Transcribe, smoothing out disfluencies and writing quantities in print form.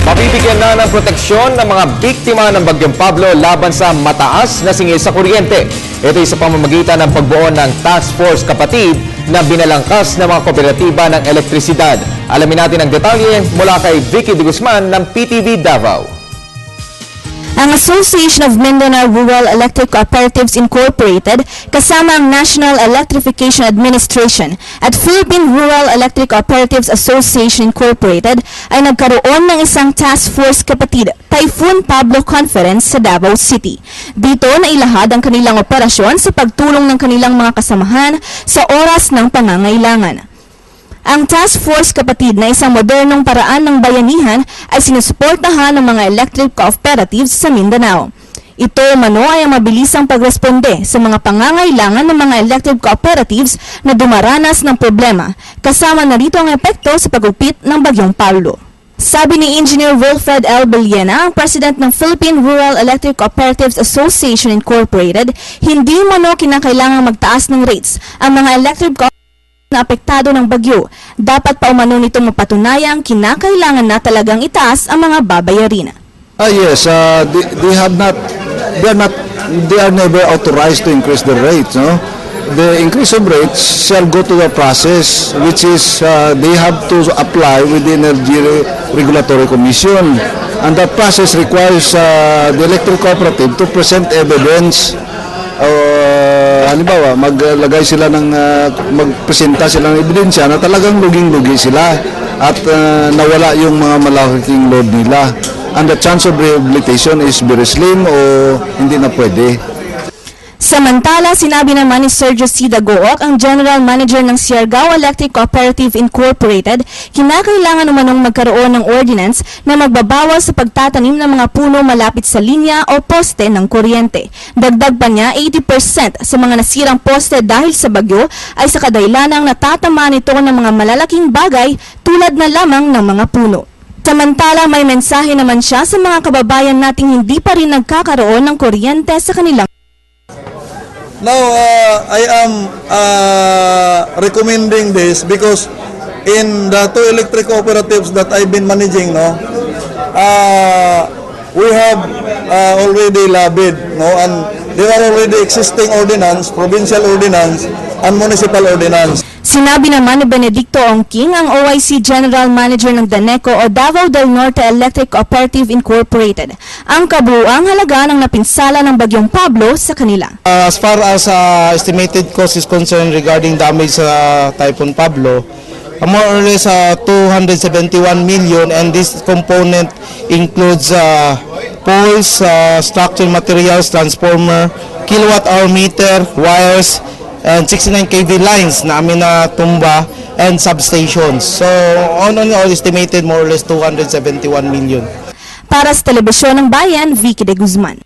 Mabibigyan na ng proteksyon ng mga biktima ng Bagyong Pablo laban sa mataas na singil sa kuryente. Ito ay sa pamamagitan ng pagbuo ng Task Force Kapatid na binalangkas ng mga kooperatiba ng elektrisidad. Alamin natin ang detalye mula kay Vicky De Guzman ng PTV Davao. Ang Association of Mindanao Rural Electric Cooperatives Incorporated kasama ang National Electrification Administration at Philippine Rural Electric Cooperatives Association Incorporated ay nagkaroon ng isang task force kapatid Typhoon Pablo Conference sa Davao City. Dito nailahad ang kanilang operasyon sa pagtulong ng kanilang mga kasamahan sa oras ng pangangailangan. Ang Task Force Kapatid na isang modernong paraan ng bayanihan ay sinusuportahan ng mga electric cooperatives sa Mindanao. Ito mano ay ang mabilisang pagresponde sa mga pangangailangan ng mga electric cooperatives na dumaranas ng problema, kasama na rito ang epekto sa pagupit ng Bagyong Pablo. Sabi ni Engineer Wilfred L. Bellena, ang President ng Philippine Rural Electric Cooperatives Association Incorporated, hindi mano kinakailangang magtaas ng rates ang mga electric cooperatives na apektado ng bagyo. Dapat pa umano nitong mapatunayang kinakailangan na talagang itaas ang mga babayarin. Yes, they are never authorized to increase the rates. No? The increase of rates shall go to the process, which is they have to apply with the Energy Regulatory Commission, and that process requires the electric cooperative to present evidence. Halimbawa, magpresenta sila ng ebidensya na talagang luging-lugi sila at nawala yung mga malaking load nila. And the chance of rehabilitation is very slim o hindi na pwede. Samantala, sinabi naman ni Sergio C. Dagook, ang General Manager ng Siargao Electric Cooperative Incorporated, kinakailangan umanong magkaroon ng ordinance na magbabawas sa pagtatanim ng mga puno malapit sa linya o poste ng kuryente. Dagdag pa niya, 80% sa mga nasirang poste dahil sa bagyo ay sa kadahilanang natatamaan ito ng mga malalaking bagay tulad na lamang ng mga puno. Samantala, may mensahe naman siya sa mga kababayan nating hindi pa rin nagkakaroon ng kuryente sa kanilang. Now, I am recommending this because in the two electric cooperatives that I've been managing, we have already lobbied, and there are already existing ordinance, provincial ordinance, and municipal ordinance. Sinabi naman ni Benedicto Ongking, ang OIC General Manager ng DANECO o Davao del Norte Electric Cooperative Incorporated, ang kabuuang halaga ng napinsala ng Bagyong Pablo sa kanila. As far as estimated cost is concerned regarding damage sa Typhoon Pablo, more or less 271 million, and this component includes poles, structural materials, transformer, kilowatt-hour meter, wires, and 69 kV lines na amin na tumba and substations. So, all estimated more or less 271 million. Para sa Telebisyon ng Bayan, Vicky De Guzman.